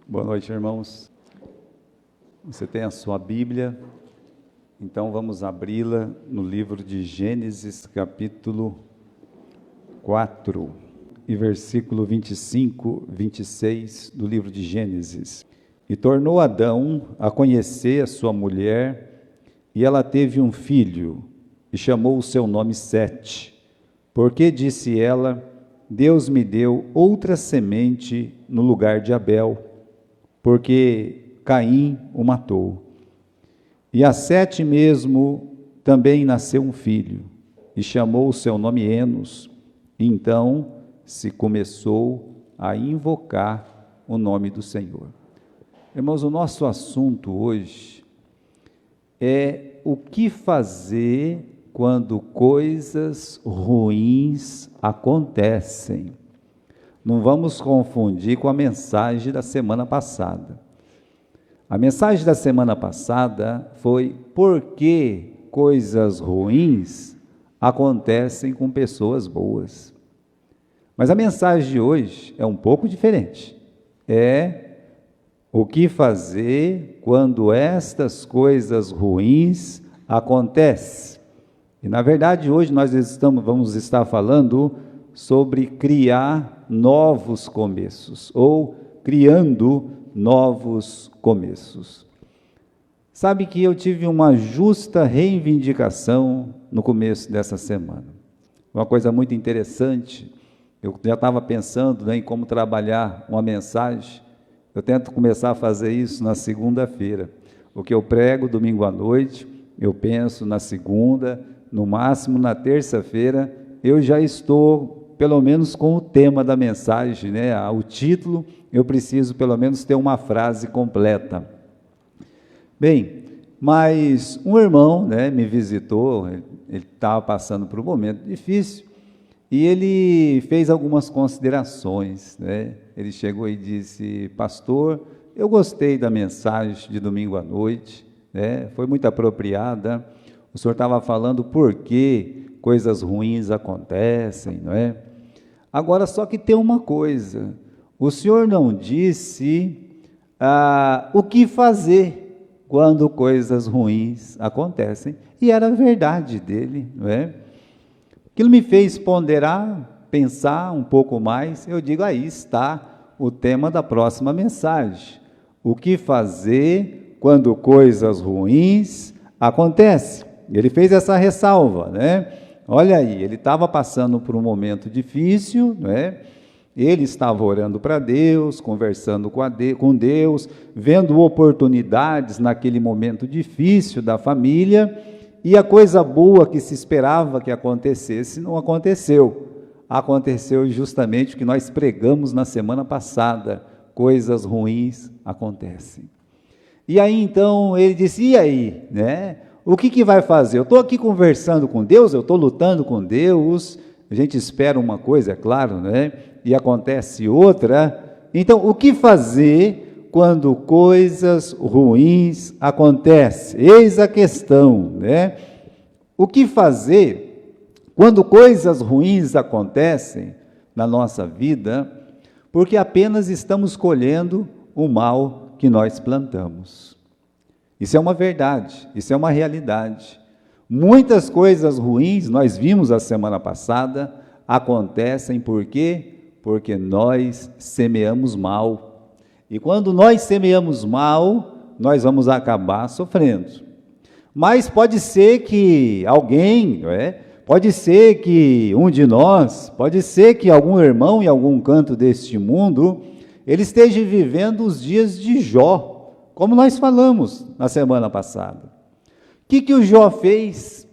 Boa noite, irmãos. Você tem a sua Bíblia, então vamos abri-la no livro de Gênesis, capítulo 4, e versículo 25, 26 do livro de Gênesis. E tornou Adão a conhecer a sua mulher, e ela teve um filho, e chamou o seu nome Sete, porque, disse ela, Deus me deu outra semente no lugar de Abel, porque Caim o matou. E a Sete mesmo também nasceu um filho, e chamou o seu nome Enos. Então se começou a invocar o nome do Senhor. Irmãos, o nosso assunto hoje é o que fazer quando coisas ruins acontecem. Não vamos confundir com a mensagem da semana passada. A mensagem da semana passada foi por que coisas ruins acontecem com pessoas boas. Mas a mensagem de hoje é um pouco diferente. É o que fazer quando estas coisas ruins acontecem. E na verdade hoje nós vamos estar falando sobre criar novos começos, ou criando novos começos. Sabe que eu tive uma justa reivindicação no começo dessa semana. Uma coisa muito interessante, eu já estava pensando em como trabalhar uma mensagem, eu tento começar a fazer isso na segunda-feira. O que eu prego domingo à noite, eu penso na segunda, no máximo na terça-feira, eu já estou pelo menos com o tema da mensagem, né? O título, eu preciso pelo menos ter uma frase completa. Bem, mas um irmão, né, me visitou, ele estava passando por um momento difícil, e ele fez algumas considerações, né? Ele chegou e disse: pastor, eu gostei da mensagem de domingo à noite, né? Foi muito apropriada. O senhor estava falando por que coisas ruins acontecem, não é? Agora, só que tem uma coisa, o senhor não disse o que fazer quando coisas ruins acontecem, e era a verdade dele, não é? Aquilo me fez ponderar, pensar um pouco mais. Eu digo, aí está o tema da próxima mensagem, o que fazer quando coisas ruins acontecem. Ele fez essa ressalva, né? Olha aí, ele estava passando por um momento difícil, né? Ele estava orando para Deus, conversando com Deus, vendo oportunidades naquele momento difícil da família, e a coisa boa que se esperava que acontecesse não aconteceu. Aconteceu justamente o que nós pregamos na semana passada: coisas ruins acontecem. E aí então ele disse: e aí, né? O que vai fazer? Eu estou aqui conversando com Deus, eu estou lutando com Deus, a gente espera uma coisa, é claro, né? E acontece outra. Então, o que fazer quando coisas ruins acontecem? Eis a questão, né? O que fazer quando coisas ruins acontecem na nossa vida, porque apenas estamos colhendo o mal que nós plantamos. Isso é uma verdade, isso é uma realidade. Muitas coisas ruins, nós vimos a semana passada, acontecem por quê? Porque nós semeamos mal. E quando nós semeamos mal, nós vamos acabar sofrendo. Mas pode ser que alguém, pode ser que um de nós, pode ser que algum irmão em algum canto deste mundo, ele esteja vivendo os dias de Jó, como nós falamos na semana passada. O que o Jó fez?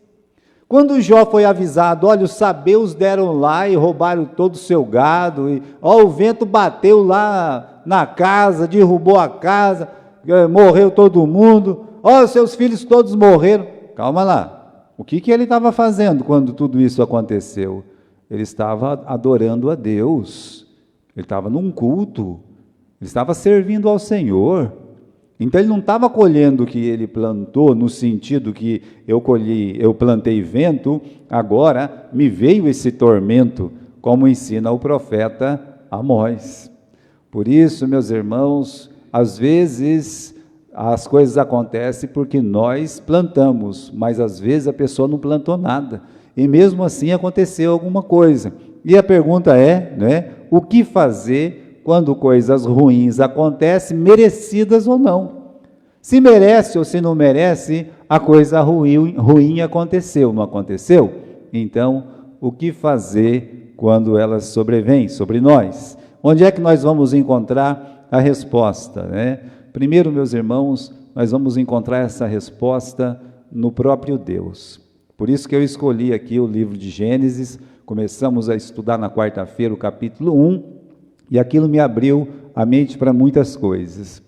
Quando o Jó foi avisado, olha, os sabeus deram lá e roubaram todo o seu gado, e o vento bateu lá na casa, derrubou a casa, morreu todo mundo, seus filhos todos morreram. Calma lá, o que ele estava fazendo quando tudo isso aconteceu? Ele estava adorando a Deus, ele estava num culto, ele estava servindo ao Senhor. Então ele não estava colhendo o que ele plantou, no sentido que eu plantei vento, agora me veio esse tormento, como ensina o profeta Amós. Por isso, meus irmãos, às vezes as coisas acontecem porque nós plantamos, mas às vezes a pessoa não plantou nada, e mesmo assim aconteceu alguma coisa. E a pergunta é, né, o que fazer quando coisas ruins acontecem, merecidas ou não? Se merece ou se não merece, a coisa ruim aconteceu, não aconteceu? Então, o que fazer quando elas sobrevêm sobre nós? Onde é que nós vamos encontrar a resposta, né? Primeiro, meus irmãos, nós vamos encontrar essa resposta no próprio Deus. Por isso que eu escolhi aqui o livro de Gênesis. Começamos a estudar na quarta-feira o capítulo 1, e aquilo me abriu a mente para muitas coisas.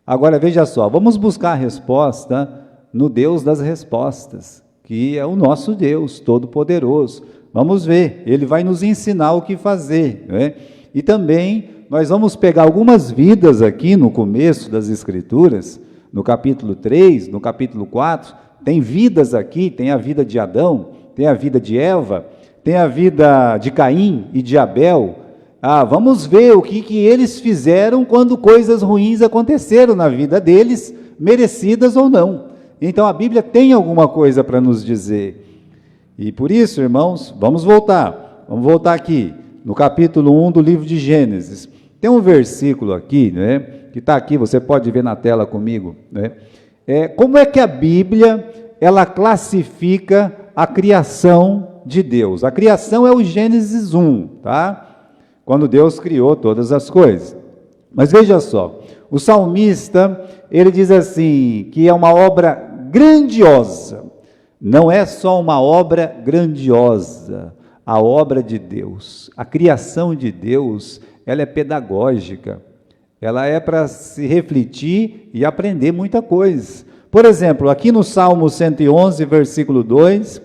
Agora, veja só, vamos buscar a resposta no Deus das respostas, que é o nosso Deus Todo-Poderoso. Vamos ver, Ele vai nos ensinar o que fazer, né? E também nós vamos pegar algumas vidas aqui no começo das Escrituras, no capítulo 3, no capítulo 4, tem vidas aqui, tem a vida de Adão, tem a vida de Eva, tem a vida de Caim e de Abel. Vamos ver o que eles fizeram quando coisas ruins aconteceram na vida deles, merecidas ou não. Então a Bíblia tem alguma coisa para nos dizer. E por isso, irmãos, vamos voltar aqui, no capítulo 1 do livro de Gênesis. Tem um versículo aqui, né, que está aqui, você pode ver na tela comigo, né? Como é que a Bíblia, ela classifica a criação de Deus? A criação é o Gênesis 1, tá? Quando Deus criou todas as coisas. Mas veja só, o salmista, ele diz assim, que é uma obra grandiosa. Não é só uma obra grandiosa, a obra de Deus, a criação de Deus, ela é pedagógica, ela é para se refletir e aprender muita coisa. Por exemplo, aqui no Salmo 111, versículo 2,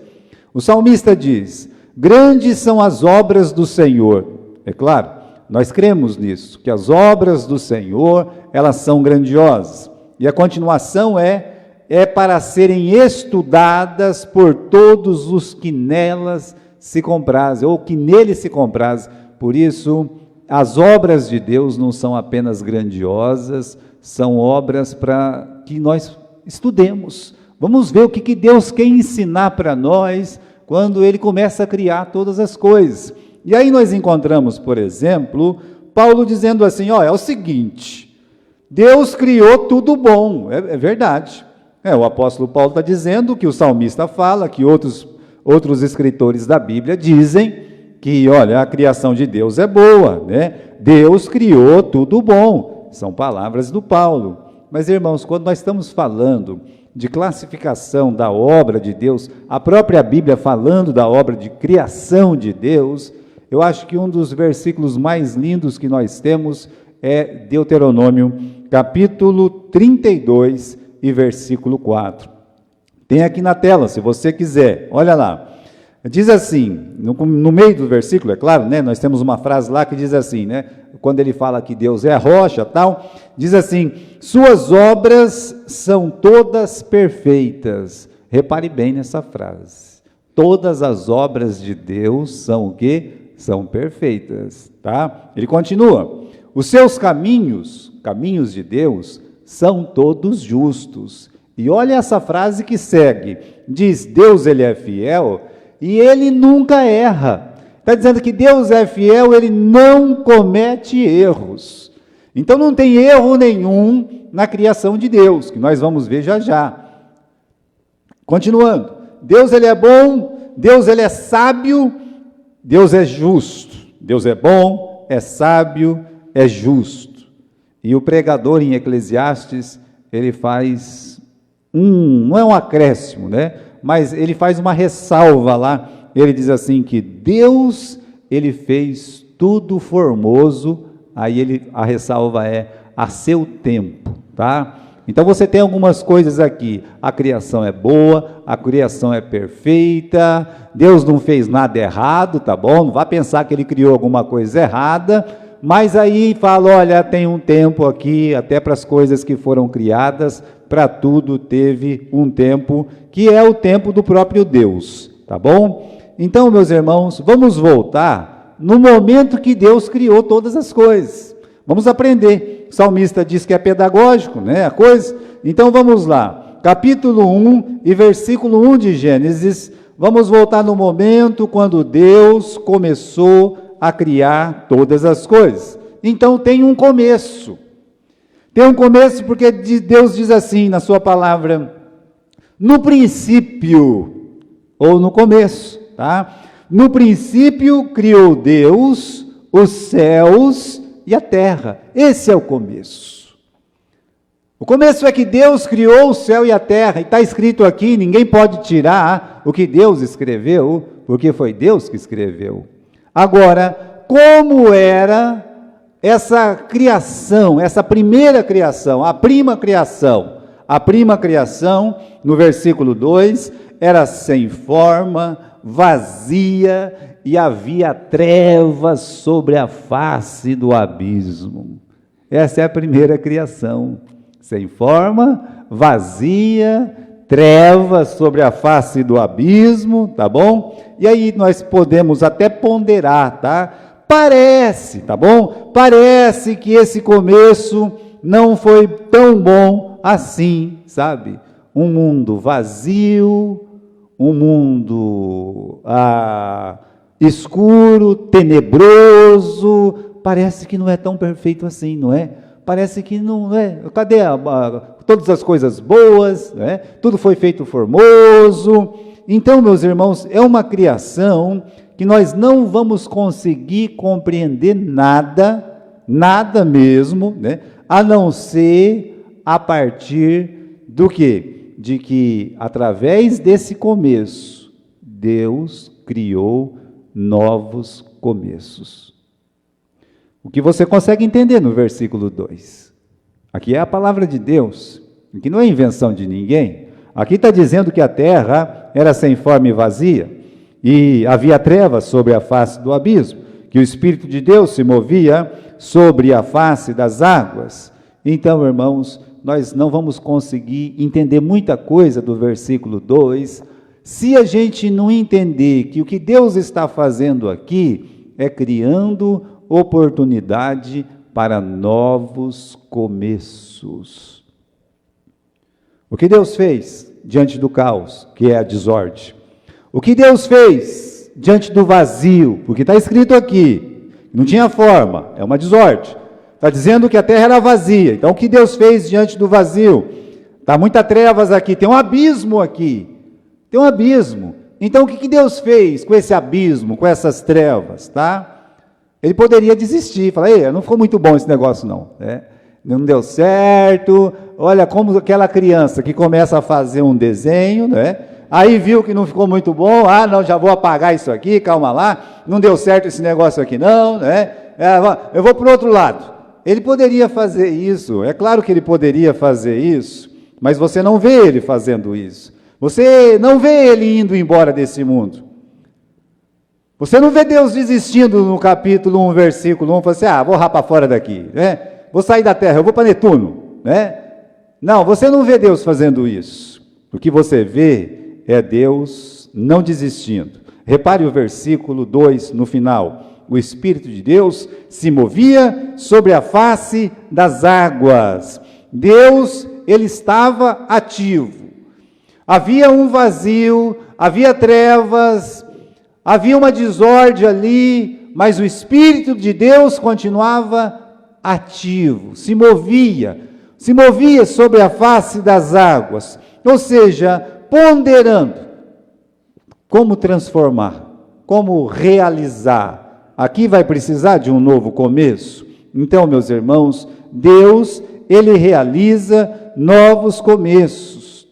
o salmista diz, grandes são as obras do Senhor. É claro, nós cremos nisso, que as obras do Senhor, elas são grandiosas. E a continuação é para serem estudadas por todos os que nelas se comprazem, ou que nele se comprazem. Por isso, as obras de Deus não são apenas grandiosas, são obras para que nós estudemos. Vamos ver o que Deus quer ensinar para nós quando Ele começa a criar todas as coisas. E aí nós encontramos, por exemplo, Paulo dizendo assim, é o seguinte, Deus criou tudo bom, é verdade. O apóstolo Paulo está dizendo que o salmista fala, que outros escritores da Bíblia dizem que, olha, a criação de Deus é boa, né? Deus criou tudo bom, são palavras do Paulo. Mas, irmãos, quando nós estamos falando de classificação da obra de Deus, a própria Bíblia falando da obra de criação de Deus, eu acho que um dos versículos mais lindos que nós temos é Deuteronômio, capítulo 32 e versículo 4. Tem aqui na tela, se você quiser, olha lá. Diz assim, no meio do versículo, é claro, né? Nós temos uma frase lá que diz assim, né? Quando ele fala que Deus é a rocha, tal, diz assim, suas obras são todas perfeitas. Repare bem nessa frase. Todas as obras de Deus são o quê? São perfeitas, tá? Ele continua, os seus caminhos de Deus, são todos justos. E olha essa frase que segue, diz, Deus ele é fiel e ele nunca erra. Está dizendo que Deus é fiel, ele não comete erros. Então não tem erro nenhum na criação de Deus, que nós vamos ver já já. Continuando, Deus ele é bom, Deus ele é sábio, Deus é justo. Deus é bom, é sábio, é justo. E o pregador em Eclesiastes, ele faz não é um acréscimo, né? Mas ele faz uma ressalva lá, ele diz assim que Deus, ele fez tudo formoso, aí a ressalva é a seu tempo, tá? Então você tem algumas coisas aqui, a criação é boa, a criação é perfeita, Deus não fez nada errado, tá bom? Não vá pensar que ele criou alguma coisa errada, mas aí fala, olha, tem um tempo aqui, até para as coisas que foram criadas, para tudo teve um tempo, que é o tempo do próprio Deus, tá bom? Então, meus irmãos, vamos voltar no momento que Deus criou todas as coisas. Vamos aprender o salmista diz que é pedagógico, né, a coisa. Então vamos lá, capítulo 1 e versículo 1 de Gênesis, vamos voltar no momento quando Deus começou a criar todas as coisas. Então tem um começo. Tem um começo porque Deus diz assim na sua palavra, no princípio, ou no começo, tá? No princípio criou Deus os céus e a terra. Esse é o começo. O começo é que Deus criou o céu e a terra, e está escrito aqui, ninguém pode tirar o que Deus escreveu, porque foi Deus que escreveu. Agora, como era essa criação, essa primeira criação, a prima criação? A prima criação, no versículo 2, era sem forma, vazia, e havia trevas sobre a face do abismo. Essa é a primeira criação. Sem forma, vazia, trevas sobre a face do abismo, tá bom? E aí nós podemos até ponderar, tá? Parece, tá bom? Parece que esse começo não foi tão bom assim, sabe? Um mundo vazio, um mundo escuro, tenebroso, parece que não é tão perfeito assim, não é? Parece que não é. Cadê todas as coisas boas, não é? Tudo foi feito formoso. Então, meus irmãos, é uma criação que nós não vamos conseguir compreender nada, nada mesmo, né? A não ser a partir do quê? De que, através desse começo, Deus criou novos começos. O que você consegue entender no versículo 2? Aqui é a palavra de Deus, que não é invenção de ninguém. Aqui está dizendo que a terra era sem forma e vazia, e havia trevas sobre a face do abismo, que o Espírito de Deus se movia sobre a face das águas. Então, irmãos, nós não vamos conseguir entender muita coisa do versículo 2, se a gente não entender que o que Deus está fazendo aqui é criando oportunidade para novos começos. O que Deus fez diante do caos, que é a desordem? O que Deus fez diante do vazio? Porque está escrito aqui, não tinha forma, é uma desordem. Está dizendo que a terra era vazia. Então o que Deus fez diante do vazio? Está muitas trevas aqui, tem um abismo aqui. Tem um abismo. Então o que Deus fez com esse abismo, com essas trevas, tá? Ele poderia desistir, falar, ei, não ficou muito bom esse negócio não, né? Não deu certo, olha como aquela criança que começa a fazer um desenho, né? Aí viu que não ficou muito bom, não, já vou apagar isso aqui, calma lá, não deu certo esse negócio aqui não, né? Eu vou para o outro lado. Ele poderia fazer isso, é claro que ele poderia fazer isso, mas você não vê ele fazendo isso. Você não vê ele indo embora desse mundo. Você não vê Deus desistindo no capítulo 1, versículo 1, falando assim, vou rapar fora daqui, né? Vou sair da terra, eu vou para Netuno, né? Não, você não vê Deus fazendo isso. O que você vê é Deus não desistindo. Repare o versículo 2 no final. O Espírito de Deus se movia sobre a face das águas. Deus, ele estava ativo. Havia um vazio, havia trevas, havia uma desordem ali, mas o Espírito de Deus continuava ativo, se movia sobre a face das águas, ou seja, ponderando como transformar, como realizar. Aqui vai precisar de um novo começo. Então, meus irmãos, Deus, ele realiza novos começos.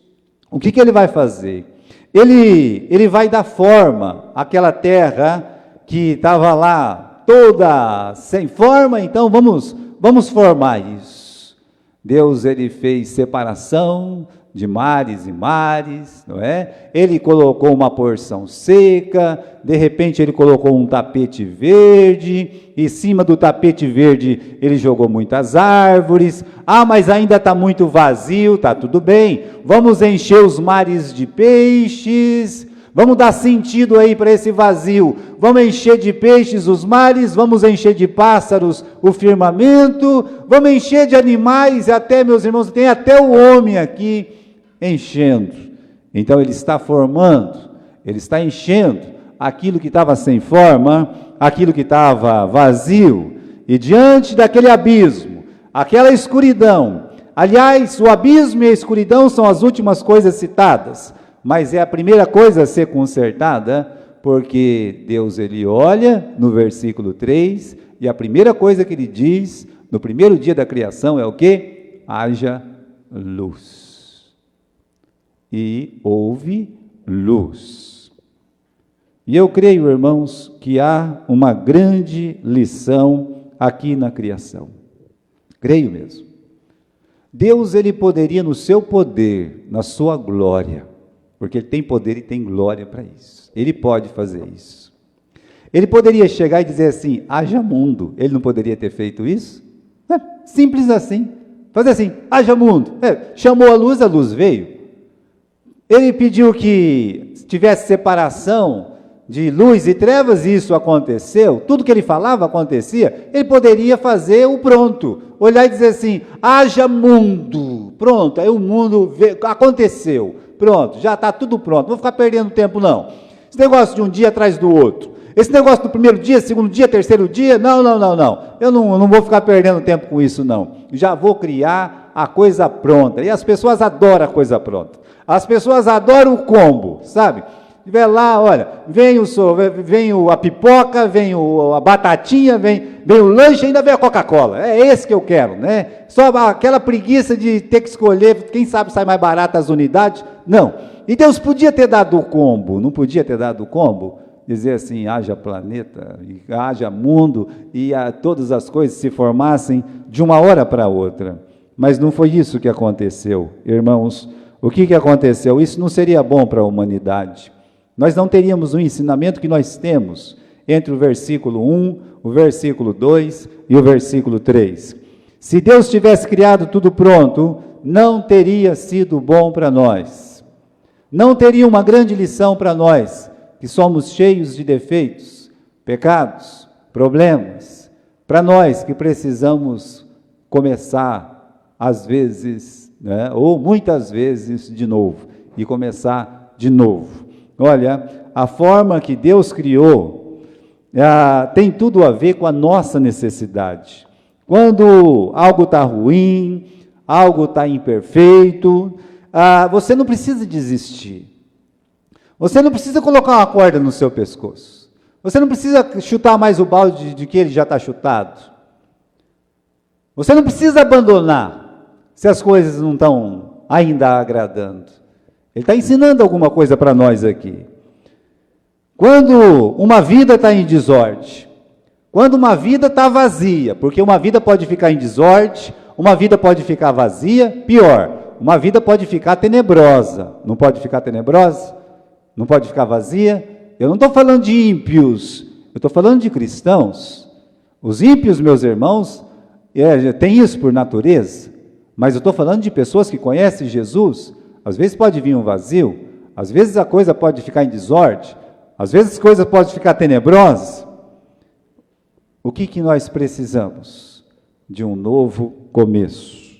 O que ele vai fazer? Ele vai dar forma àquela terra que estava lá toda sem forma, então vamos formar isso. Deus, ele fez separação de mares e mares, não é? Ele colocou uma porção seca, de repente ele colocou um tapete verde, em cima do tapete verde ele jogou muitas árvores. Mas ainda está muito vazio, está tudo bem, vamos encher os mares de peixes, Vamos dar sentido aí para esse vazio. Vamos encher de peixes os mares, vamos encher de pássaros o firmamento, vamos encher de animais, e até, meus irmãos, tem até o homem aqui enchendo. Então ele está formando, ele está enchendo aquilo que estava sem forma, aquilo que estava vazio, e diante daquele abismo, aquela escuridão, aliás, o abismo e a escuridão são as últimas coisas citadas, mas é a primeira coisa a ser consertada, porque Deus, ele olha no versículo 3, e a primeira coisa que ele diz, no primeiro dia da criação, é o quê? Haja luz. E houve luz. E eu creio, irmãos, que há uma grande lição aqui na criação. Creio mesmo. Deus, ele poderia, no seu poder, na sua glória, porque ele tem poder e tem glória para isso. Ele pode fazer isso. Ele poderia chegar e dizer assim, haja mundo. Ele não poderia ter feito isso? Simples assim. Fazer assim, haja mundo. Chamou a luz veio. Ele pediu que tivesse separação de luz e trevas, e isso aconteceu. Tudo que ele falava acontecia. Ele poderia fazer o pronto. Olhar e dizer assim, haja mundo. Pronto, aí o mundo veio, aconteceu. Pronto, já está tudo pronto, não vou ficar perdendo tempo não. Esse negócio de um dia atrás do outro, esse negócio do primeiro dia, segundo dia, terceiro dia, não, eu não vou ficar perdendo tempo com isso não, já vou criar a coisa pronta, e as pessoas adoram a coisa pronta, as pessoas adoram o combo, sabe? Vê lá, olha, vem a pipoca, vem a batatinha, vem o lanche, ainda vem a Coca-Cola, é esse que eu quero, né? Só aquela preguiça de ter que escolher, quem sabe sai mais barato as unidades, não. E Deus podia ter dado o combo, não podia ter dado o combo? Dizer assim, haja planeta, haja mundo, e todas as coisas se formassem de uma hora para outra. Mas não foi isso que aconteceu, irmãos. O que aconteceu? Isso não seria bom para a humanidade. Nós não teríamos o ensinamento que nós temos entre o versículo 1, o versículo 2 e o versículo 3. Se Deus tivesse criado tudo pronto, não teria sido bom para nós. Não teria uma grande lição para nós, que somos cheios de defeitos, pecados, problemas. Para nós que precisamos começar, às vezes, né, ou muitas vezes, de novo, e começar de novo. Olha, a forma que Deus criou tem tudo a ver com a nossa necessidade. Quando algo está ruim, algo está imperfeito, você não precisa desistir. Você não precisa colocar uma corda no seu pescoço. Você não precisa chutar mais o balde de que ele já está chutado. Você não precisa abandonar se as coisas não estão ainda agradando. Ele está ensinando alguma coisa para nós aqui. Quando uma vida está em desordem, quando uma vida está vazia, porque uma vida pode ficar em desordem, uma vida pode ficar vazia, pior, uma vida pode ficar tenebrosa. Não pode ficar tenebrosa? Não pode ficar vazia? Eu não estou falando de ímpios, eu estou falando de cristãos. Os ímpios, meus irmãos, têm isso por natureza, mas eu estou falando de pessoas que conhecem Jesus. Às vezes pode vir um vazio, às vezes a coisa pode ficar em desordem, às vezes as coisas podem ficar tenebrosas. O que nós precisamos? De um novo começo.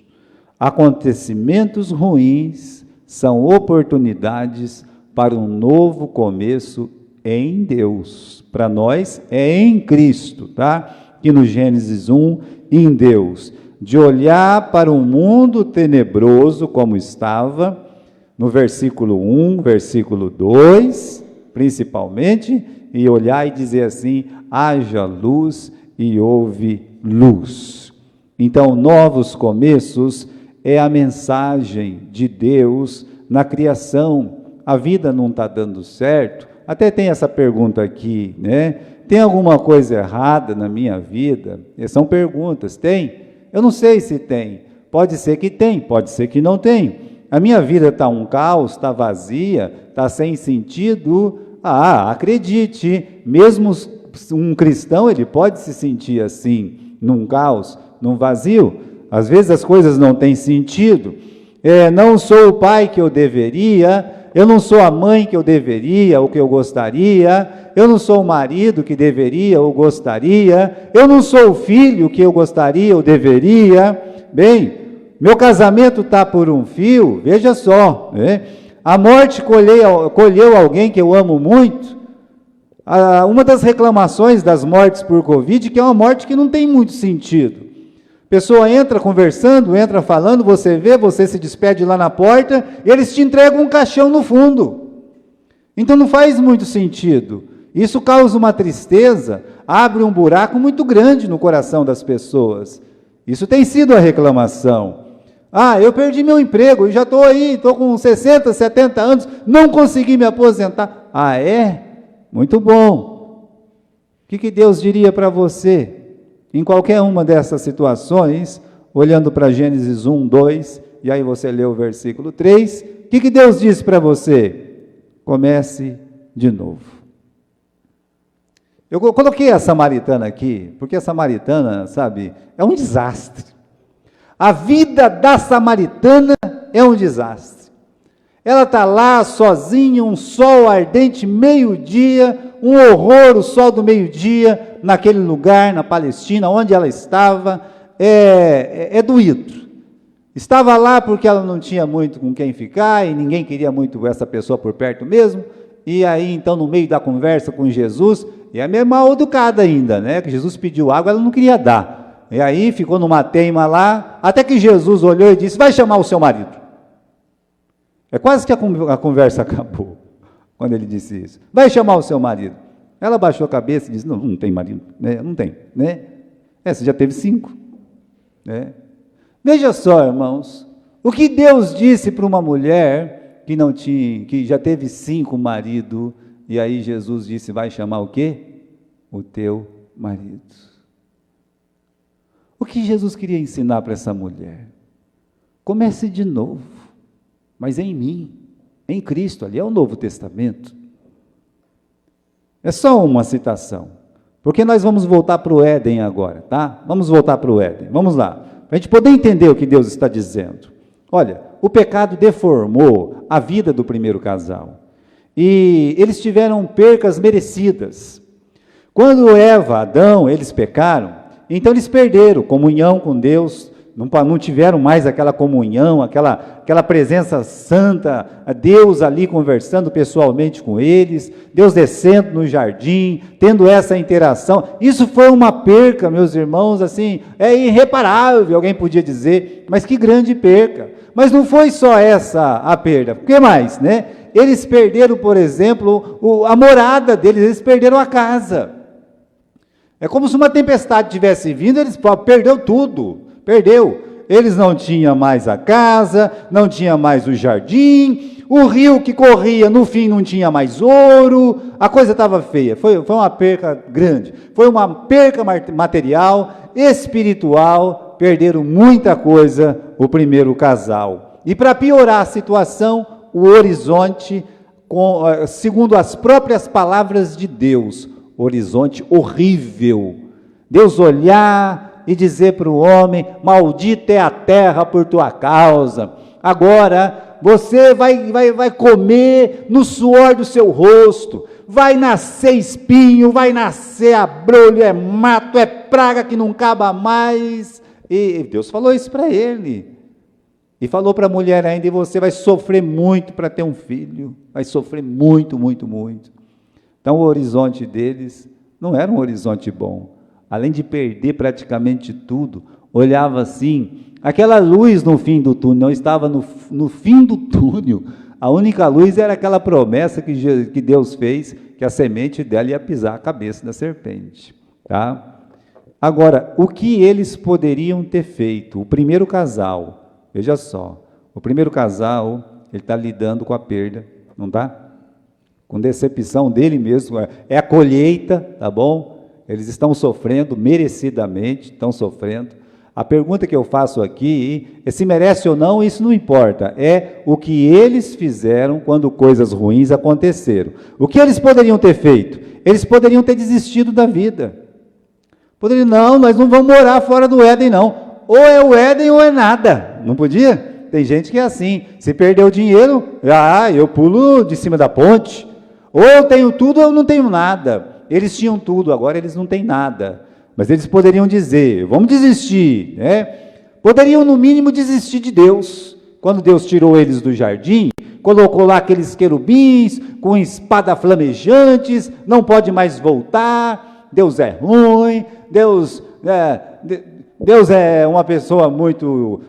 Acontecimentos ruins são oportunidades para um novo começo em Deus. Para nós é em Cristo, tá? Aqui no Gênesis 1, em Deus. De olhar para um mundo tenebroso como estava, no versículo 1, versículo 2, principalmente, e olhar e dizer assim, haja luz e houve luz. Então, novos começos é a mensagem de Deus na criação. A vida não está dando certo? Até tem essa pergunta aqui, né? Tem alguma coisa errada na minha vida? São perguntas, tem? Eu não sei se tem. Pode ser que tem, pode ser que não tem. A minha vida está um caos, está vazia, está sem sentido. Acredite, mesmo um cristão, ele pode se sentir assim, num caos, num vazio. Às vezes as coisas não têm sentido. Não sou o pai que eu deveria, eu não sou a mãe que eu deveria ou que eu gostaria, eu não sou o marido que deveria ou gostaria, eu não sou o filho que eu gostaria ou deveria. Bem, meu casamento está por um fio, veja só, né? A morte colheu alguém que eu amo muito. Uma das reclamações das mortes por Covid, que é uma morte que não tem muito sentido. A pessoa entra conversando, entra falando, você vê, você se despede lá na porta, e eles te entregam um caixão no fundo. Então não faz muito sentido. Isso causa uma tristeza, abre um buraco muito grande no coração das pessoas. Isso tem sido a reclamação. Eu perdi meu emprego, eu já estou aí, estou com 60, 70 anos, não consegui me aposentar. É? Muito bom. O que Deus diria para você? Em qualquer uma dessas situações, olhando para Gênesis 1, 2, e aí você lê o versículo 3, o que Deus disse para você? Comece de novo. Eu coloquei a samaritana aqui, porque a samaritana, sabe, é um desastre. A vida da samaritana é um desastre. Ela está lá sozinha, um sol ardente, meio-dia, um horror, o sol do meio-dia, naquele lugar, na Palestina, onde ela estava, é doído. Estava lá porque ela não tinha muito com quem ficar, e ninguém queria muito essa pessoa por perto mesmo, e aí, então, no meio da conversa com Jesus, e é meio mal educada ainda, né, que Jesus pediu água, ela não queria dar, e aí ficou numa teima lá, até que Jesus olhou e disse, vai chamar o seu marido. É quase que a conversa acabou, quando ele disse isso. Vai chamar o seu marido. Ela baixou a cabeça e disse, não tem marido, né? Não tem, né? Você já teve 5, né? Veja só, irmãos, o que Deus disse para uma mulher que já teve 5 maridos, e aí Jesus disse, vai chamar o quê? O teu marido. O que Jesus queria ensinar para essa mulher? Comece de novo. Mas em mim, em Cristo, ali é o Novo Testamento. É só uma citação, porque nós vamos voltar para o Éden agora, tá? Vamos voltar para o Éden, vamos lá, para a gente poder entender o que Deus está dizendo. Olha, o pecado deformou a vida do primeiro casal, e eles tiveram percas merecidas. Quando Eva, Adão, eles pecaram, então eles perderam comunhão com Deus, não tiveram mais aquela comunhão, aquela presença santa, Deus ali conversando pessoalmente com eles, Deus descendo no jardim, tendo essa interação. Isso foi uma perca, meus irmãos, assim, é irreparável, alguém podia dizer, mas que grande perca. Mas não foi só essa a perda, o que mais, né? Eles perderam, por exemplo, a morada deles, eles perderam a casa. É como se uma tempestade tivesse vindo, eles perdeu tudo. Perdeu, eles não tinham mais a casa, não tinha mais o jardim, o rio que corria, no fim não tinha mais ouro, a coisa estava feia, foi uma perca grande, foi uma perca material, espiritual, perderam muita coisa o primeiro casal. E para piorar a situação, o horizonte, segundo as próprias palavras de Deus, horizonte horrível, Deus olhar e dizer para o homem, maldita é a terra por tua causa, agora você vai comer no suor do seu rosto, vai nascer espinho, vai nascer abrolho, é mato, é praga que não acaba mais, e Deus falou isso para ele, e falou para a mulher ainda, e você vai sofrer muito para ter um filho, vai sofrer muito, muito, muito. Então o horizonte deles não era um horizonte bom, além de perder praticamente tudo, olhava assim, aquela luz no fim do túnel, não estava no fim do túnel, a única luz era aquela promessa que Deus fez, que a semente dela ia pisar a cabeça da serpente, tá? Agora, o que eles poderiam ter feito? O primeiro casal, veja só, o primeiro casal, ele está lidando com a perda, não está? Com decepção dele mesmo, é a colheita, tá bom? Eles estão sofrendo, merecidamente estão sofrendo. A pergunta que eu faço aqui é se merece ou não, isso não importa. É o que eles fizeram quando coisas ruins aconteceram. O que eles poderiam ter feito? Eles poderiam ter desistido da vida. Poderiam, não, nós não vamos morar fora do Éden, não. Ou é o Éden ou é nada. Não podia? Tem gente que é assim, se perdeu o dinheiro, eu pulo de cima da ponte, ou eu tenho tudo ou eu não tenho nada. Eles tinham tudo, agora eles não têm nada, mas eles poderiam dizer, vamos desistir, né? Poderiam no mínimo desistir de Deus, quando Deus tirou eles do jardim, colocou lá aqueles querubins, com espada flamejantes, não pode mais voltar, Deus é ruim, Deus é uma pessoa muito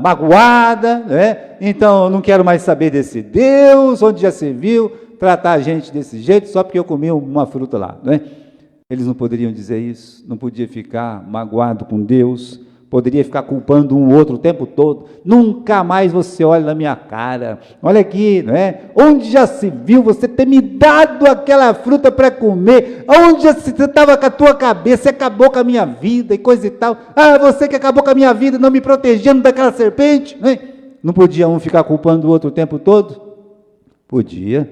magoada, né? Então eu não quero mais saber desse Deus, onde já se viu tratar a gente desse jeito, só porque eu comi uma fruta lá, né? Eles não poderiam dizer isso, não podia ficar magoado com Deus, poderia ficar culpando um outro o tempo todo, nunca mais você olha na minha cara, olha aqui, não é? Onde já se viu você ter me dado aquela fruta para comer, onde você estava com a tua cabeça, você acabou com a minha vida e coisa e tal, você que acabou com a minha vida, não me protegendo daquela serpente, né? Não podia um ficar culpando o outro o tempo todo? Podia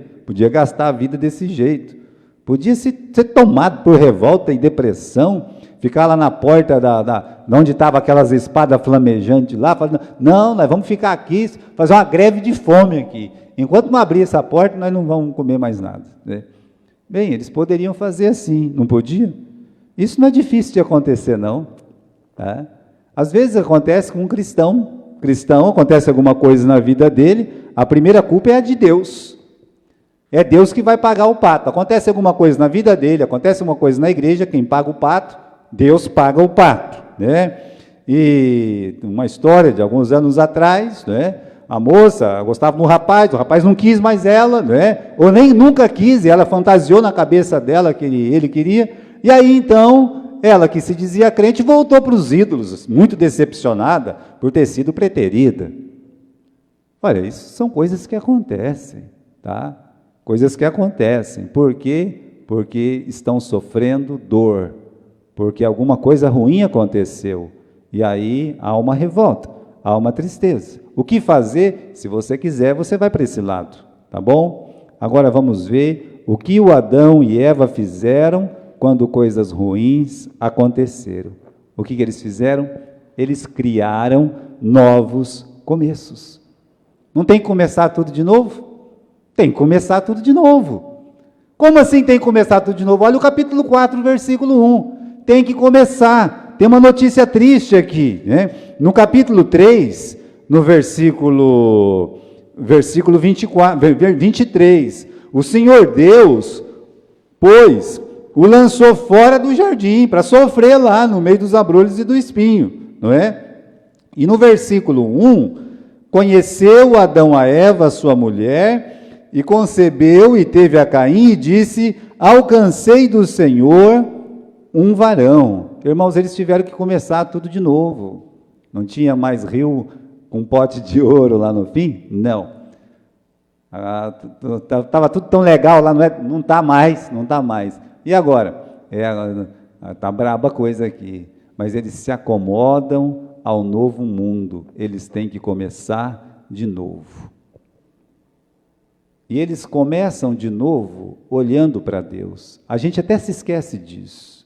gastar a vida desse jeito, podia ser tomado por revolta e depressão, ficar lá na porta de onde estavam aquelas espadas flamejantes lá, falando, não, nós vamos ficar aqui, fazer uma greve de fome aqui, enquanto não abrir essa porta, nós não vamos comer mais nada, né? Bem, eles poderiam fazer assim, não podia? Isso não é difícil de acontecer, não, tá? Às vezes acontece com um cristão, acontece alguma coisa na vida dele, a primeira culpa é a de Deus, é Deus que vai pagar o pato. Acontece alguma coisa na vida dele, acontece alguma coisa na igreja, quem paga o pato, Deus paga o pato, né? E uma história de alguns anos atrás, né? A moça gostava do rapaz, o rapaz não quis mais ela, né? Ou nem nunca quis, e ela fantasiou na cabeça dela que ele queria, e aí então, ela que se dizia crente, voltou para os ídolos, muito decepcionada por ter sido preterida. Olha, isso são coisas que acontecem, tá? Coisas que acontecem. Por quê? Porque estão sofrendo dor, porque alguma coisa ruim aconteceu, e aí há uma revolta, há uma tristeza. O que fazer? Se você quiser, você vai para esse lado, tá bom? Agora vamos ver o que o Adão e Eva fizeram quando coisas ruins aconteceram. O que eles fizeram? Eles criaram novos começos. Não tem que começar tudo de novo? Tem que começar tudo de novo. Como assim tem que começar tudo de novo? Olha o capítulo 4, versículo 1. Tem que começar. Tem uma notícia triste aqui, né? No capítulo 3, no versículo 23, o Senhor Deus, pois, o lançou fora do jardim, para sofrer lá no meio dos abrolhos e do espinho, não é? E no versículo 1, conheceu Adão a Eva, sua mulher, e concebeu e teve a Caim, e disse, alcancei do Senhor um varão. Irmãos, eles tiveram que começar tudo de novo. Não tinha mais rio com pote de ouro lá no fim? Não. Estava tudo tão legal lá, não está mais. E agora? Está braba a coisa aqui. Mas eles se acomodam ao novo mundo. Eles têm que começar de novo. E eles começam de novo olhando para Deus. A gente até se esquece disso.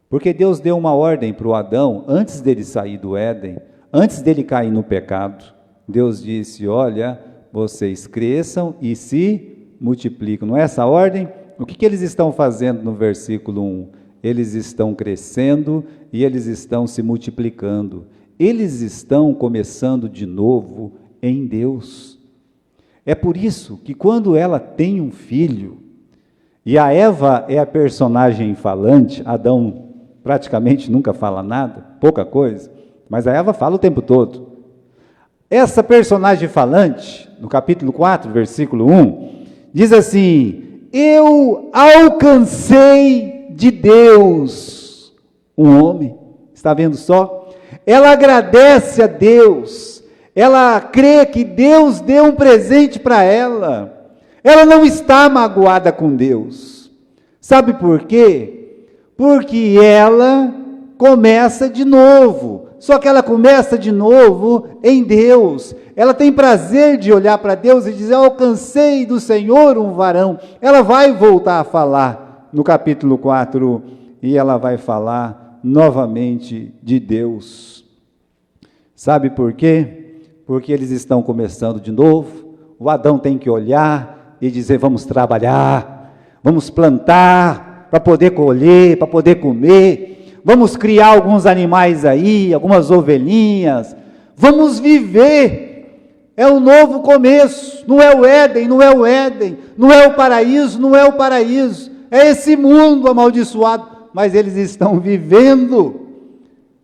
Porque Deus deu uma ordem para o Adão, antes dele sair do Éden, antes dele cair no pecado. Deus disse, olha, vocês cresçam e se multiplicam. Não é essa a ordem? O que eles estão fazendo no versículo 1? Eles estão crescendo e eles estão se multiplicando. Eles estão começando de novo em Deus. É por isso que quando ela tem um filho, e a Eva é a personagem falante, Adão praticamente nunca fala nada, pouca coisa, mas a Eva fala o tempo todo. Essa personagem falante, no capítulo 4, versículo 1, diz assim, eu alcancei de Deus um homem. Está vendo só? Ela agradece a Deus, ela crê que Deus deu um presente para ela, ela não está magoada com Deus. Sabe por quê? Porque ela começa de novo, só que ela começa de novo em Deus. Ela tem prazer de olhar para Deus e dizer, alcancei do Senhor um varão. Ela vai voltar a falar no capítulo 4, e ela vai falar novamente de Deus. Sabe por quê? porque eles estão começando de novo. O Adão tem que olhar e dizer: vamos trabalhar, vamos plantar para poder colher, para poder comer, vamos criar alguns animais aí, algumas ovelhinhas, vamos viver. É um novo começo, não é o Éden, não é o Éden, não é o paraíso, não é o paraíso, é esse mundo amaldiçoado, mas eles estão vivendo,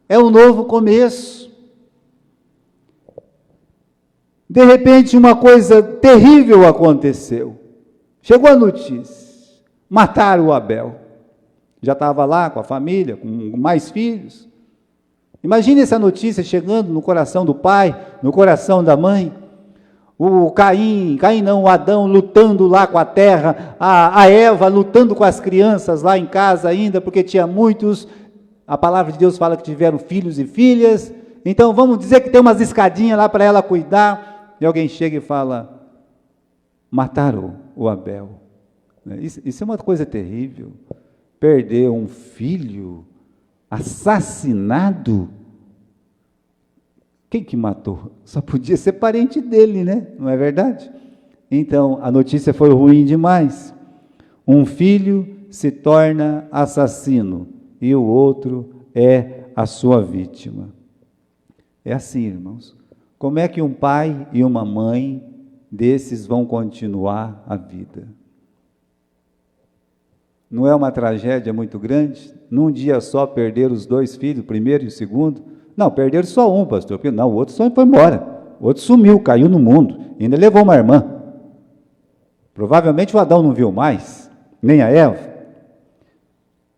é um novo começo. De repente uma coisa terrível aconteceu, chegou a notícia, mataram o Abel, já estava lá com a família, com mais filhos. Imagine essa notícia chegando no coração do pai, no coração da mãe. O o Adão lutando lá com a terra, a Eva lutando com as crianças lá em casa ainda, porque tinha muitos. A palavra de Deus fala que tiveram filhos e filhas, então vamos dizer que tem umas escadinhas lá para ela cuidar, e alguém chega e fala: mataram o Abel. Isso é uma coisa terrível, perder um filho assassinado. Quem que matou? Só podia ser parente dele, né? Não é verdade? Então, a notícia foi ruim demais. Um filho se torna assassino e o outro é a sua vítima. É assim, irmãos. Como é que um pai e uma mãe desses vão continuar a vida? Não é uma tragédia muito grande? Num dia só perder os dois filhos, o primeiro e o segundo? Não, perderam só um, pastor. Não, o outro só foi embora. O outro sumiu, caiu no mundo. Ainda levou uma irmã. Provavelmente o Adão não viu mais, nem a Eva.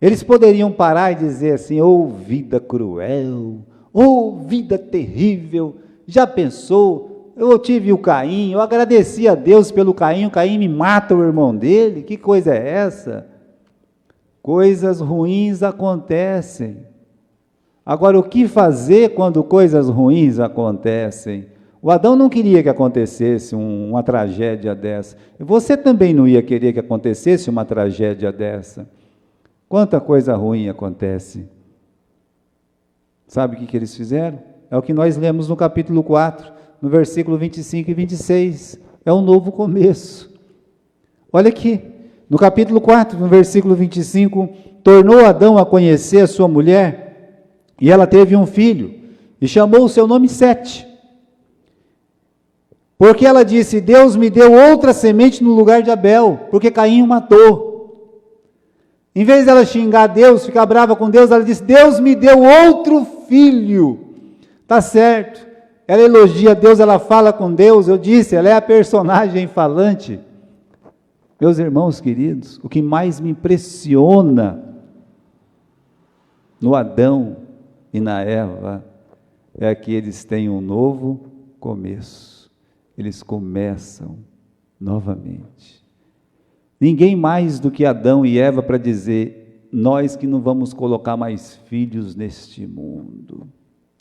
Eles poderiam parar e dizer assim: oh, vida cruel, oh, vida terrível. Já pensou? Eu tive o Caim, eu agradeci a Deus pelo Caim, o Caim me mata o irmão dele. Que coisa é essa? Coisas ruins acontecem. Agora, o que fazer quando coisas ruins acontecem? O Adão não queria que acontecesse uma tragédia dessa. Você também não ia querer que acontecesse uma tragédia dessa. Quanta coisa ruim acontece. Sabe o que eles fizeram? É o que nós lemos no capítulo 4, no versículo 25 e 26. É um novo começo. Olha aqui, no capítulo 4, no versículo 25, tornou Adão a conhecer a sua mulher, e ela teve um filho, e chamou o seu nome Sete. Porque ela disse: Deus me deu outra semente no lugar de Abel, porque Caim o matou. Em vez dela xingar Deus, ficar brava com Deus, ela disse: Deus me deu outro filho. Está certo, ela elogia Deus, ela fala com Deus, eu disse, ela é a personagem falante. Meus irmãos queridos, o que mais me impressiona no Adão e na Eva é que eles têm um novo começo, eles começam novamente. Ninguém mais do que Adão e Eva para dizer: nós que não vamos colocar mais filhos neste mundo.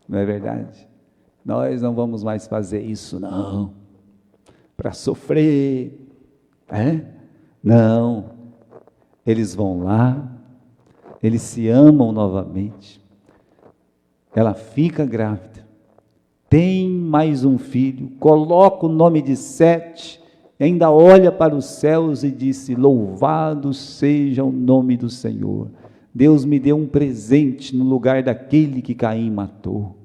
Não é verdade? Nós não vamos mais fazer isso, não, para sofrer, Não, eles vão lá, eles se amam novamente, ela fica grávida, tem mais um filho, coloca o nome de Sete, e ainda olha para os céus e disse: louvado seja o nome do Senhor. Deus me deu um presente no lugar daquele que Caim matou.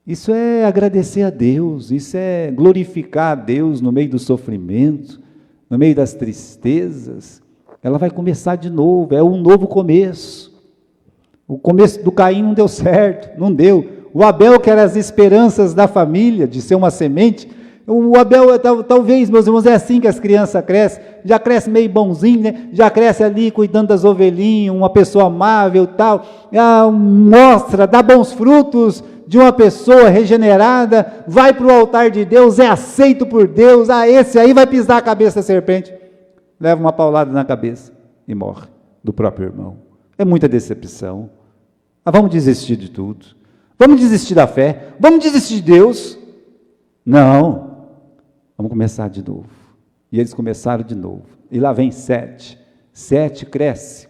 Isso é agradecer a Deus, isso é glorificar a Deus no meio do sofrimento, no meio das tristezas. Ela vai começar de novo, é um novo começo. O começo do Caim não deu certo, não deu. O Abel, que era as esperanças da família, de ser uma semente, o Abel, talvez, meus irmãos, é assim que as crianças crescem, já cresce meio bonzinho, né? Já cresce ali cuidando das ovelhinhas, uma pessoa amável, tal, mostra, dá bons frutos de uma pessoa regenerada, vai para o altar de Deus, é aceito por Deus, esse aí vai pisar a cabeça da serpente, leva uma paulada na cabeça e morre do próprio irmão. É muita decepção. Vamos desistir de tudo, vamos desistir da fé, vamos desistir de Deus. Não, vamos começar de novo. E eles começaram de novo, e lá vem Sete. Sete cresce,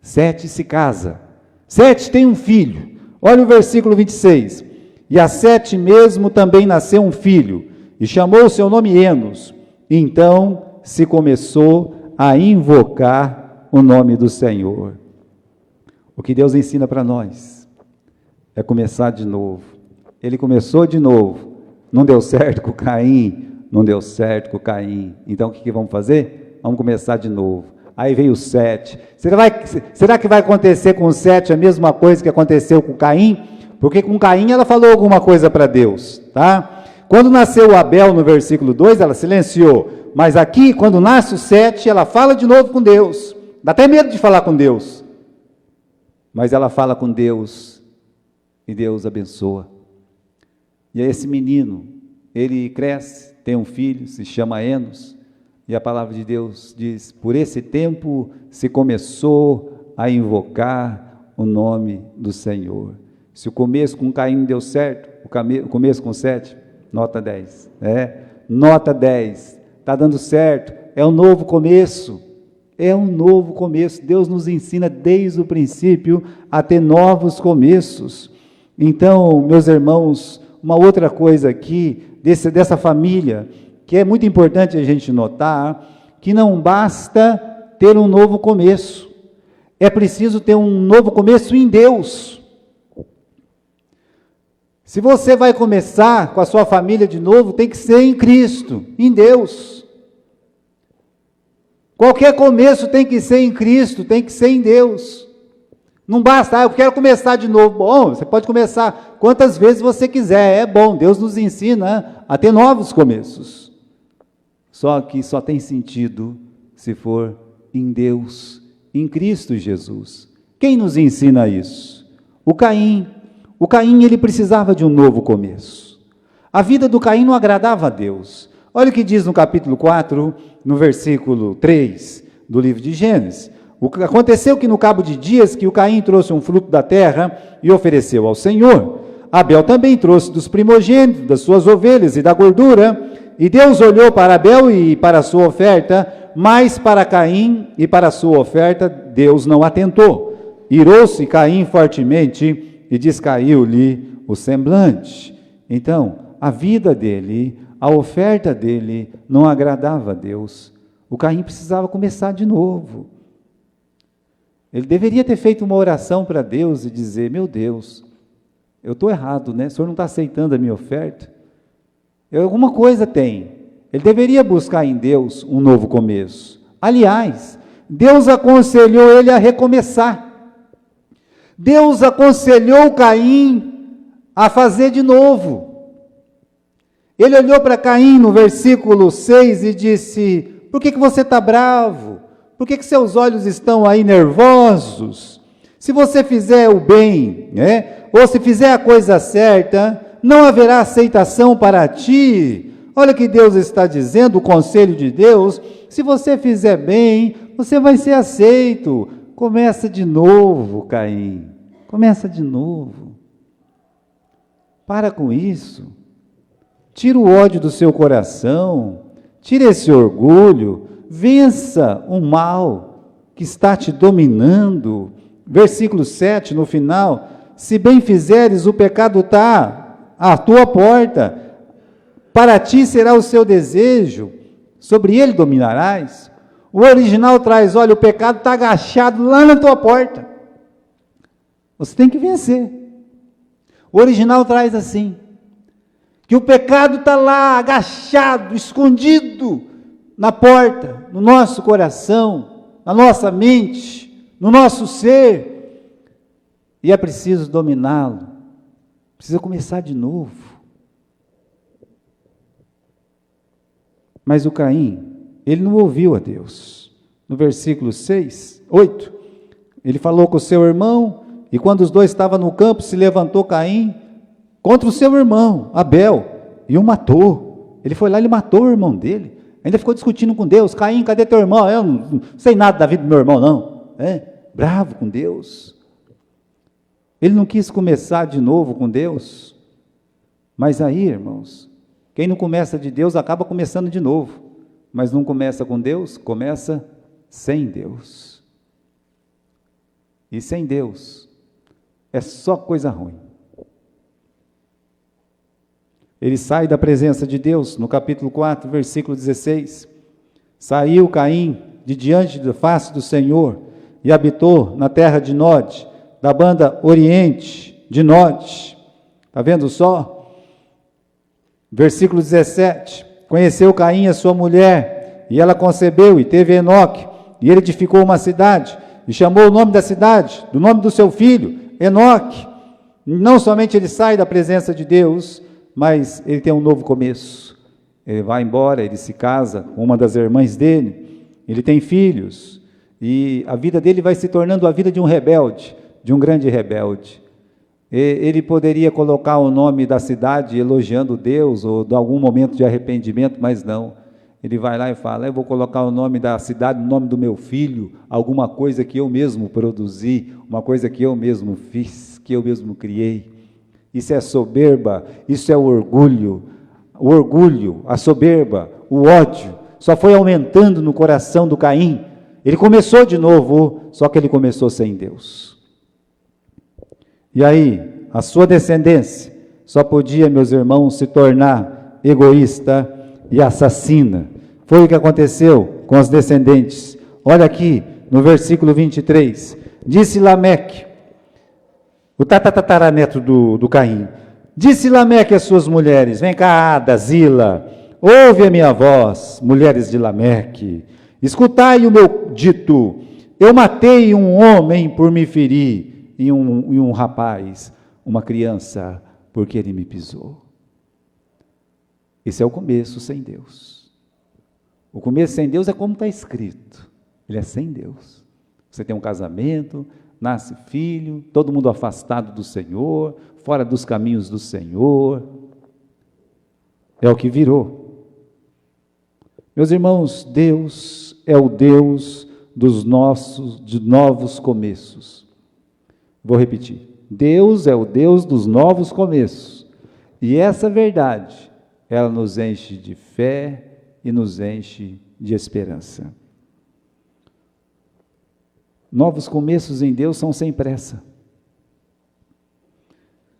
Sete se casa, Sete tem um filho. Olha o versículo 26, E a Sete mesmo também nasceu um filho, e chamou o seu nome Enos. Então se começou a invocar o nome do Senhor. O que Deus ensina para nós é começar de novo. Ele começou de novo, não deu certo com Caim, não deu certo com Caim. Então o que vamos fazer? Vamos começar de novo. Aí veio o Sete. Será que vai acontecer com o Sete a mesma coisa que aconteceu com Caim? Porque com Caim ela falou alguma coisa para Deus, tá? Quando nasceu Abel, no versículo 2, ela silenciou. Mas aqui, quando nasce o Sete, ela fala de novo com Deus. Dá até medo de falar com Deus. Mas ela fala com Deus e Deus abençoa. E esse menino, ele cresce, tem um filho, se chama Enos. E a palavra de Deus diz, por esse tempo se começou a invocar o nome do Senhor. Se o começo com Caim deu certo, o começo com Sete, nota 10. Nota 10. Está dando certo. É um novo começo. É um novo começo. Deus nos ensina desde o princípio a ter novos começos. Então, meus irmãos, uma outra coisa aqui, dessa família, que é muito importante a gente notar, que não basta ter um novo começo. É preciso ter um novo começo em Deus. Se você vai começar com a sua família de novo, tem que ser em Cristo, em Deus. Qualquer começo tem que ser em Cristo, tem que ser em Deus. Não basta, eu quero começar de novo. Bom, você pode começar quantas vezes você quiser, é bom. Deus nos ensina a ter novos começos. Só que só tem sentido se for em Deus, em Cristo Jesus. Quem nos ensina isso? O Caim. O Caim, ele precisava de um novo começo. A vida do Caim não agradava a Deus. Olha o que diz no capítulo 4, no versículo 3 do livro de Gênesis. Aconteceu que no cabo de dias que o Caim trouxe um fruto da terra e ofereceu ao Senhor. Abel também trouxe dos primogênitos, das suas ovelhas e da gordura. E Deus olhou para Abel e para a sua oferta, mas para Caim e para a sua oferta Deus não atentou. Irou-se Caim fortemente e descaiu-lhe o semblante. Então, a vida dele, a oferta dele não agradava a Deus. O Caim precisava começar de novo. Ele deveria ter feito uma oração para Deus e dizer, meu Deus, eu estou errado, né? O Senhor não está aceitando a minha oferta? Alguma coisa tem. Ele deveria buscar em Deus um novo começo. Aliás, Deus aconselhou ele a recomeçar. Deus aconselhou Caim a fazer de novo. Ele olhou para Caim no versículo 6 e disse, por que você está bravo? Por que seus olhos estão aí nervosos? Se você fizer o bem, ou se fizer a coisa certa, não haverá aceitação para ti. Olha o que Deus está dizendo, o conselho de Deus, se você fizer bem, você vai ser aceito. Começa de novo, Caim. Começa de novo. Para com isso. Tira o ódio do seu coração. Tira esse orgulho. Vença o mal que está te dominando. Versículo 7, no final. Se bem fizeres, o pecado está à tua porta. Para ti será o seu desejo. Sobre ele dominarás. O original traz, olha, o pecado está agachado lá na tua porta. Você tem que vencer. O original traz assim, que o pecado está lá, agachado, escondido, na porta, no nosso coração, na nossa mente, no nosso ser, e é preciso dominá-lo, precisa começar de novo. Mas o Caim, ele não ouviu a Deus. No versículo 8, ele falou com o seu irmão, e quando os dois estavam no campo, se levantou Caim contra o seu irmão, Abel, e o matou. Ele foi lá e ele matou o irmão dele. Ainda ficou discutindo com Deus, Caim, cadê teu irmão? Eu não sei nada da vida do meu irmão, não. Bravo com Deus. Ele não quis começar de novo com Deus. Mas aí, irmãos, quem não começa de Deus, acaba começando de novo. Mas não começa com Deus, começa sem Deus. E sem Deus, é só coisa ruim. Ele sai da presença de Deus, no capítulo 4, versículo 16. Saiu Caim de diante da face do Senhor e habitou na terra de Nod, da banda oriente de Nod. Está vendo só? Versículo 17. Conheceu Caim a sua mulher, e ela concebeu e teve Enoque, e ele edificou uma cidade, e chamou o nome da cidade, do nome do seu filho, Enoque. Não somente ele sai da presença de Deus, mas ele tem um novo começo. Ele vai embora, ele se casa com uma das irmãs dele, ele tem filhos, e a vida dele vai se tornando a vida de um rebelde, de um grande rebelde. Ele poderia colocar o nome da cidade elogiando Deus, ou de algum momento de arrependimento, mas não. Ele vai lá e fala, eu vou colocar o nome da cidade, o nome do meu filho, alguma coisa que eu mesmo produzi, uma coisa que eu mesmo fiz, que eu mesmo criei. Isso é soberba, isso é o orgulho, a soberba, o ódio, só foi aumentando no coração do Caim. Ele começou de novo, só que ele começou sem Deus. E aí, a sua descendência só podia, meus irmãos, se tornar egoísta e assassina. Foi o que aconteceu com os descendentes. Olha aqui, no versículo 23. Disse Lameque, o tataraneto do Caim, disse Lameque às suas mulheres, vem cá, Ada, Zila, ouve a minha voz, mulheres de Lameque, escutai o meu dito, eu matei um homem por me ferir, e um rapaz, uma criança, porque ele me pisou. Esse é o começo sem Deus. O começo sem Deus é como está escrito, ele é sem Deus. Você tem um casamento, nasce filho, todo mundo afastado do Senhor, fora dos caminhos do Senhor. É o que virou. Meus irmãos, Deus é o Deus de novos começos. Vou repetir. Deus é o Deus dos novos começos. E essa verdade, ela nos enche de fé e nos enche de esperança. Novos começos em Deus são sem pressa.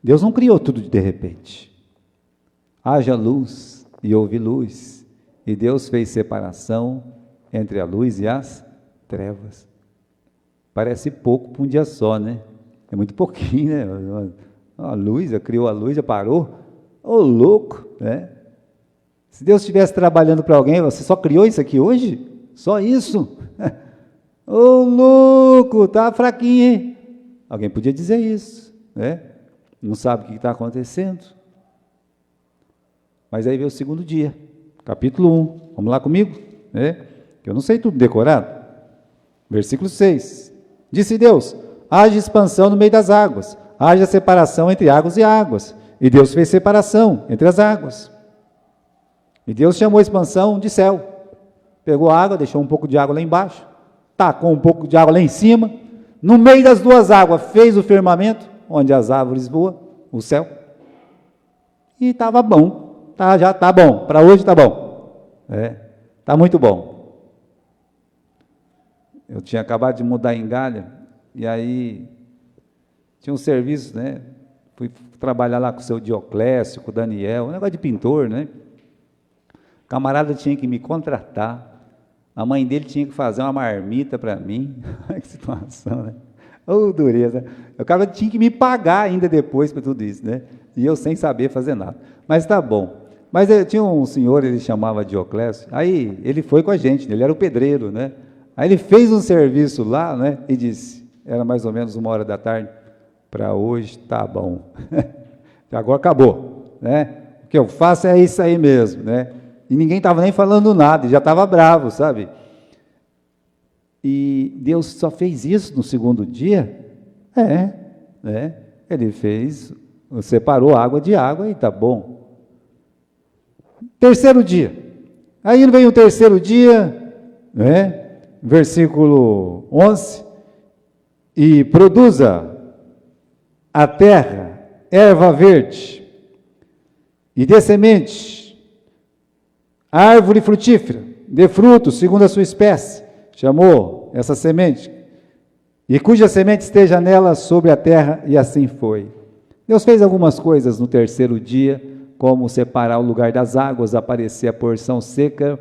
Deus não criou tudo de repente. Haja luz e houve luz. E Deus fez separação entre a luz e as trevas. Parece pouco para um dia só, né? É muito pouquinho, né? A luz, criou a luz, já parou. Ô, louco, né? Se Deus estivesse trabalhando para alguém, você só criou isso aqui hoje? Só isso? Ô, louco, tá fraquinho, hein? Alguém podia dizer isso, né? Não sabe o que está acontecendo. Mas aí veio o segundo dia, capítulo 1. Vamos lá comigo? Né? Que eu não sei tudo decorado. Versículo 6. Disse Deus, haja expansão no meio das águas, haja separação entre águas e águas. E Deus fez separação entre as águas. E Deus chamou a expansão de céu. Pegou a água, deixou um pouco de água lá embaixo, tacou um pouco de água lá em cima, no meio das duas águas, fez o firmamento, onde as árvores voam, o céu. E estava bom, já está bom, para hoje está bom. Está muito bom. Eu tinha acabado de mudar em Galha, e aí tinha um serviço, né? Fui trabalhar lá com o seu Dioclésio, com o Daniel, um negócio de pintor, né? O camarada tinha que me contratar, a mãe dele tinha que fazer uma marmita para mim. Que situação, né? Ô, dureza. O cara tinha que me pagar ainda depois para tudo isso, né? E eu sem saber fazer nada. Mas tá bom. Mas tinha um senhor, ele chamava Dioclésio, aí ele foi com a gente, ele era o pedreiro, né? Aí ele fez um serviço lá, né? E disse, era mais ou menos 1h da tarde, para hoje tá bom. Agora acabou, né? O que eu faço é isso aí mesmo, né? E ninguém estava nem falando nada, já estava bravo, sabe? E Deus só fez isso no segundo dia? Ele fez, separou água de água e tá bom. Terceiro dia. Aí vem o terceiro dia, né? Versículo 11. E produza a terra erva verde e dê semente, árvore frutífera, dê frutos segundo a sua espécie. Chamou essa semente, e cuja semente esteja nela sobre a terra, e assim foi. Deus fez algumas coisas no terceiro dia, como separar o lugar das águas, aparecer a porção seca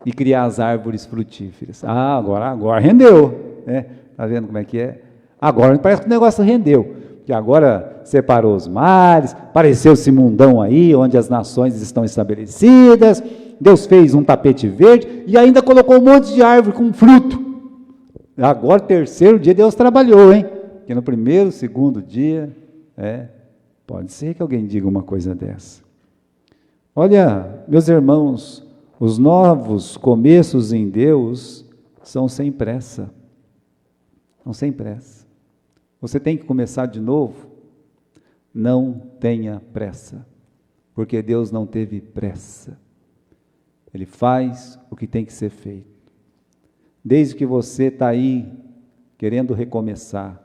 e criar as árvores frutíferas. Ah, agora rendeu, né? Tá vendo como é que é? Agora parece que o negócio rendeu, que agora separou os mares, apareceu esse mundão aí, onde as nações estão estabelecidas, Deus fez um tapete verde e ainda colocou um monte de árvore com fruto. Agora, terceiro dia, Deus trabalhou, hein? Porque no primeiro, segundo dia, pode ser que alguém diga uma coisa dessa. Olha, meus irmãos, os novos começos em Deus são sem pressa. São sem pressa. Você tem que começar de novo? Não tenha pressa, porque Deus não teve pressa. Ele faz o que tem que ser feito. Desde que você está aí querendo recomeçar,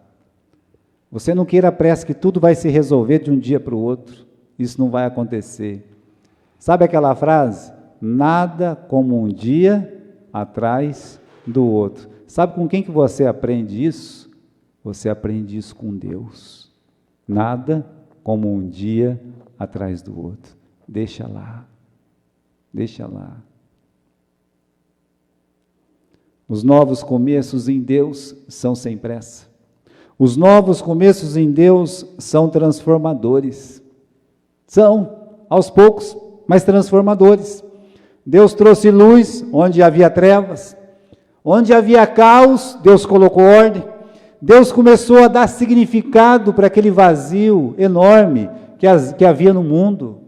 você não queira pressa que tudo vai se resolver de um dia para o outro. Isso não vai acontecer. Sabe aquela frase? Nada como um dia atrás do outro. Sabe com quem que você aprende isso? Você aprende isso com Deus. Nada como um dia atrás do outro. Deixa lá. Deixa lá. Os novos começos em Deus são sem pressa. Os novos começos em Deus são transformadores. São, aos poucos, mas transformadores. Deus trouxe luz onde havia trevas. Onde havia caos, Deus colocou ordem. Deus começou a dar significado para aquele vazio enorme que havia no mundo.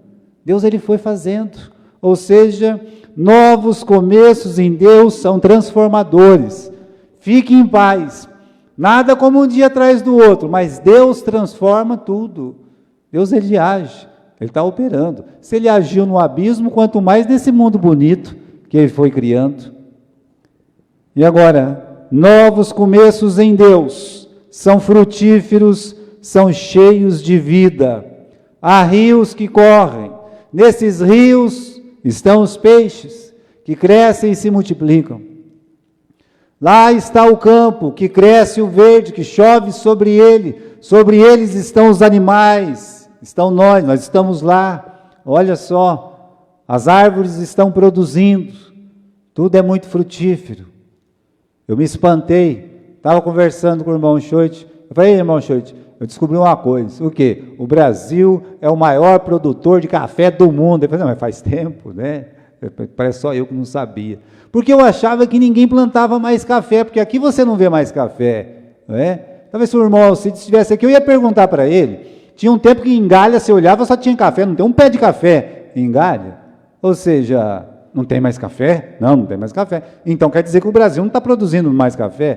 Deus ele foi fazendo. Ou seja, novos começos em Deus são transformadores. Fique em paz. Nada como um dia atrás do outro, mas Deus transforma tudo. Deus ele age, ele está operando. Se ele agiu no abismo, quanto mais nesse mundo bonito que ele foi criando. E agora, novos começos em Deus são frutíferos, são cheios de vida. Há rios que correm. Nesses rios estão os peixes que crescem e se multiplicam. Lá está o campo que cresce o verde, que chove sobre ele. Sobre eles estão os animais, estão nós estamos lá. Olha só, as árvores estão produzindo, tudo é muito frutífero. Eu me espantei, estava conversando com o irmão Schoit. Eu falei, irmão Schoit, eu descobri uma coisa. O quê? O Brasil é o maior produtor de café do mundo. Eu falei, não, mas faz tempo, né? Parece só eu que não sabia. Porque eu achava que ninguém plantava mais café, porque aqui você não vê mais café, não é? Talvez se o irmão Alcides estivesse aqui, eu ia perguntar para ele. Tinha um tempo que em Galha, você olhava, só tinha café, não tem um pé de café em Galha. Ou seja, não tem mais café? Não tem mais café. Então quer dizer que o Brasil não está produzindo mais café?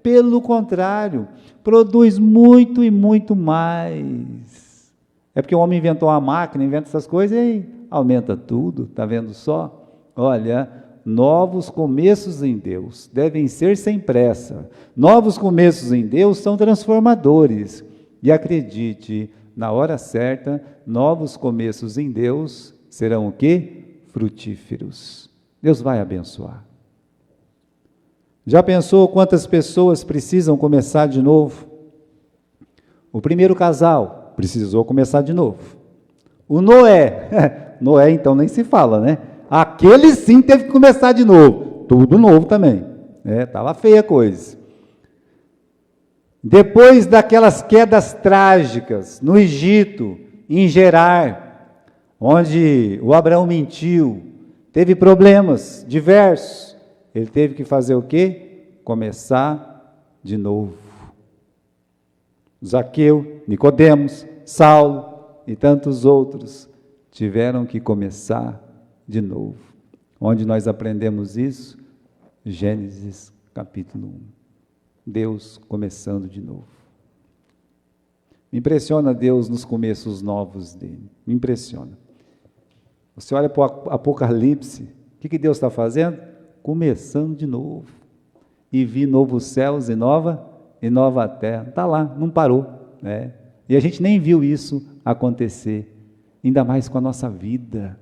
Pelo contrário, produz muito e muito mais. É porque o homem inventou uma máquina, inventa essas coisas e aumenta tudo, está vendo só? Olha, novos começos em Deus devem ser sem pressa. Novos começos em Deus são transformadores. E acredite, na hora certa, novos começos em Deus serão o quê? Frutíferos. Deus vai abençoar. Já pensou quantas pessoas precisam começar de novo? O primeiro casal precisou começar de novo. O Noé, Noé então nem se fala, né? Aquele sim teve que começar de novo, tudo novo também, estava feia a coisa. Depois daquelas quedas trágicas no Egito, em Gerar, onde o Abraão mentiu, teve problemas diversos, ele teve que fazer o quê? Começar de novo. Zaqueu, Nicodemos, Saulo e tantos outros tiveram que começar de novo. Onde nós aprendemos isso? Gênesis capítulo 1. Deus começando de novo. Me impressiona Deus nos começos novos dele. Me impressiona. Você olha para o Apocalipse, o que Deus está fazendo? Começando de novo. E vi novos céus e nova terra. Está lá, não parou, né? E a gente nem viu isso acontecer, ainda mais com a nossa vida.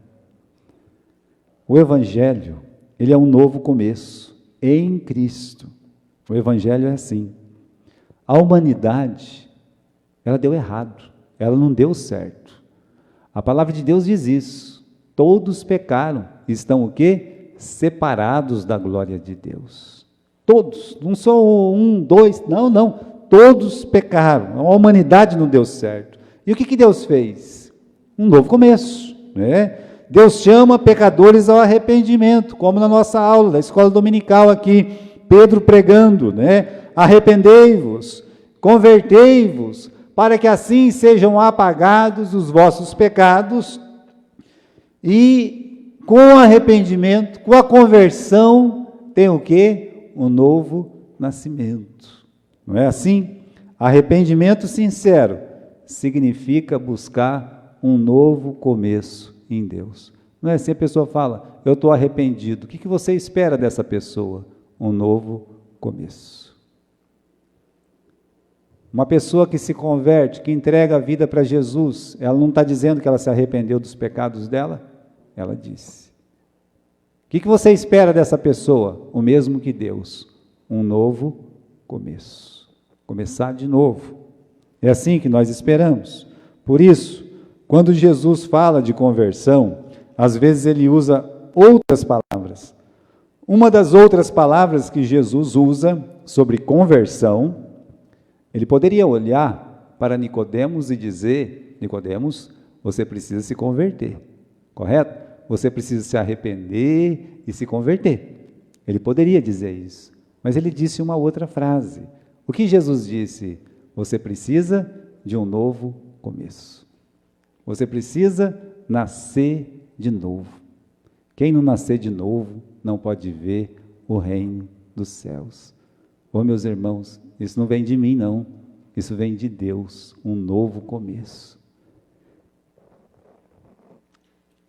O Evangelho, ele é um novo começo, em Cristo. O Evangelho é assim. A humanidade, ela deu errado, ela não deu certo. A palavra de Deus diz isso. Todos pecaram, estão o quê? Separados da glória de Deus. Todos, não só um, dois, não. Todos pecaram, a humanidade não deu certo. E o que Deus fez? Um novo começo, né? Deus chama pecadores ao arrependimento, como na nossa aula da escola dominical aqui, Pedro pregando, né? Arrependei-vos, convertei-vos, para que assim sejam apagados os vossos pecados, e com o arrependimento, com a conversão, tem o quê? Um novo nascimento. Não é assim? Arrependimento sincero significa buscar um novo começo em Deus. Não é assim? A pessoa fala, eu estou arrependido. O que você espera dessa pessoa? Um novo começo. Uma pessoa que se converte, que entrega a vida para Jesus, ela não está dizendo que ela se arrependeu dos pecados dela? Ela disse. O que você espera dessa pessoa? O mesmo que Deus, um novo começo. Começar de novo. É assim que nós esperamos. Por isso, quando Jesus fala de conversão, às vezes ele usa outras palavras. Uma das outras palavras que Jesus usa sobre conversão, ele poderia olhar para Nicodemos e dizer, Nicodemos, você precisa se converter, correto? Você precisa se arrepender e se converter. Ele poderia dizer isso, mas ele disse uma outra frase. O que Jesus disse? Você precisa de um novo começo. Você precisa nascer de novo. Quem não nascer de novo não pode ver o reino dos céus. Ô meus irmãos, isso não vem de mim não, isso vem de Deus, um novo começo.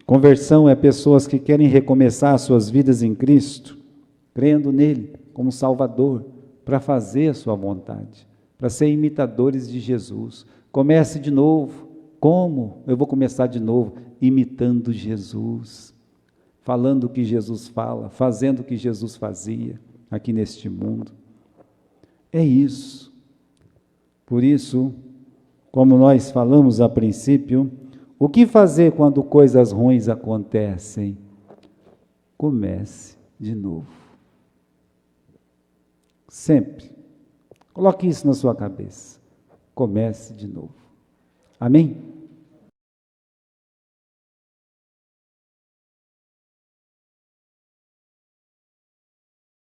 Conversão é pessoas que querem recomeçar suas vidas em Cristo, crendo nele como Salvador, para fazer a sua vontade, para ser imitadores de Jesus. Comece de novo. Como? Eu vou começar de novo, imitando Jesus, falando o que Jesus fala, fazendo o que Jesus fazia aqui neste mundo. É isso. Por isso, como nós falamos a princípio, o que fazer quando coisas ruins acontecem? Comece de novo. Sempre. Coloque isso na sua cabeça. Comece de novo. Amém?